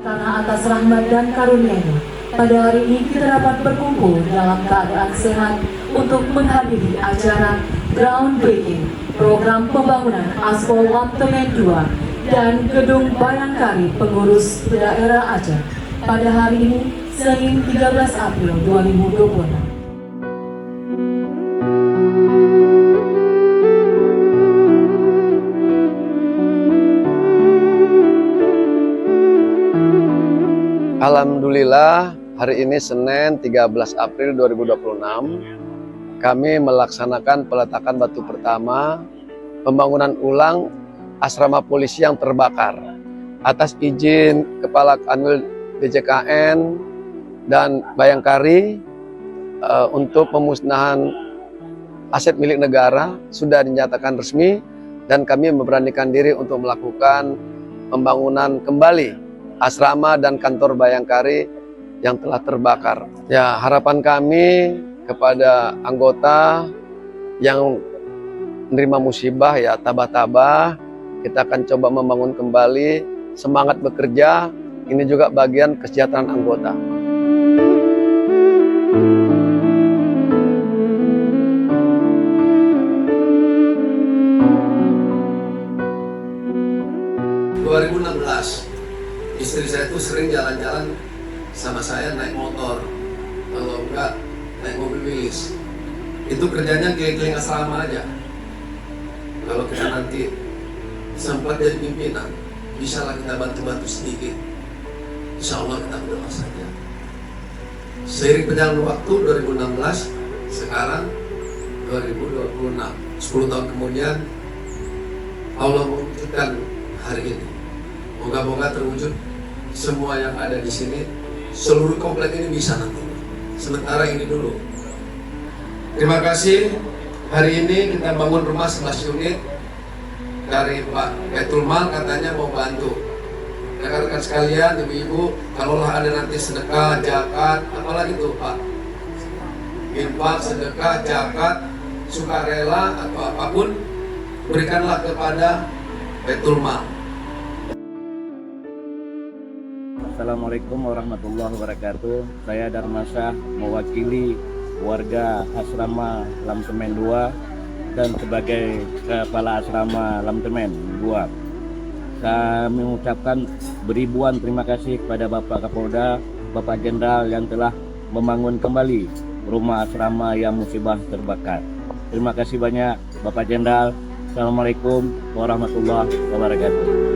Karena atas rahmat dan karunia-Nya, pada hari ini kita dapat berkumpul dalam keadaan sehat untuk menghadiri acara groundbreaking program pembangunan aspal Lamtemen 2 dan Gedung Bayangkari Pengurus Daerah Aceh pada hari ini, Senin 13 April 2026. Alhamdulillah, hari ini Senin 13 April 2026, kami melaksanakan peletakan batu pertama pembangunan ulang asrama polisi yang terbakar atas izin Kepala Kanwil DJKN dan Bayangkari untuk pemusnahan aset milik negara sudah dinyatakan resmi, dan kami memberanikan diri untuk melakukan pembangunan kembali asrama dan kantor Bayangkari yang telah terbakar. Ya, harapan kami kepada anggota yang menerima musibah, ya tabah-tabah, kita akan coba membangun kembali, semangat bekerja, ini juga bagian kesejahteraan anggota. Istri saya itu sering jalan-jalan sama saya naik motor, kalau enggak naik mobil wilis. Itu kerjanya keliling-keliling asrama aja. Kalau kita nanti sempat jadi pimpinan, bisa lah kita bantu-bantu sedikit. Insya Allah kita berdoa saja. Seiring berjalan waktu 2016, sekarang 2026, 10 tahun kemudian Allah mewujudkan hari ini. Moga-moga terwujud semua yang ada di sini, seluruh komplek ini bisa nanti. Sementara ini dulu. Terima kasih. Hari ini kita bangun rumah 11 unit dari Pak Betulmal, katanya mau bantu. Rekan-rekan sekalian, ibu-ibu, kalaulah ada nanti sedekah, zakat, apalagi tuh Pak, infak, sedekah, zakat, sukarela atau apapun, berikanlah kepada Betulmal. Assalamualaikum warahmatullahi wabarakatuh. Saya Darmasyah mewakili warga asrama Lamtemen 2 dan sebagai kepala asrama Lamtemen 2. Saya mengucapkan beribuan terima kasih kepada Bapak Kapolda, Bapak Jenderal yang telah membangun kembali rumah asrama yang musibah terbakar. Terima kasih banyak Bapak Jenderal. Assalamualaikum warahmatullahi wabarakatuh.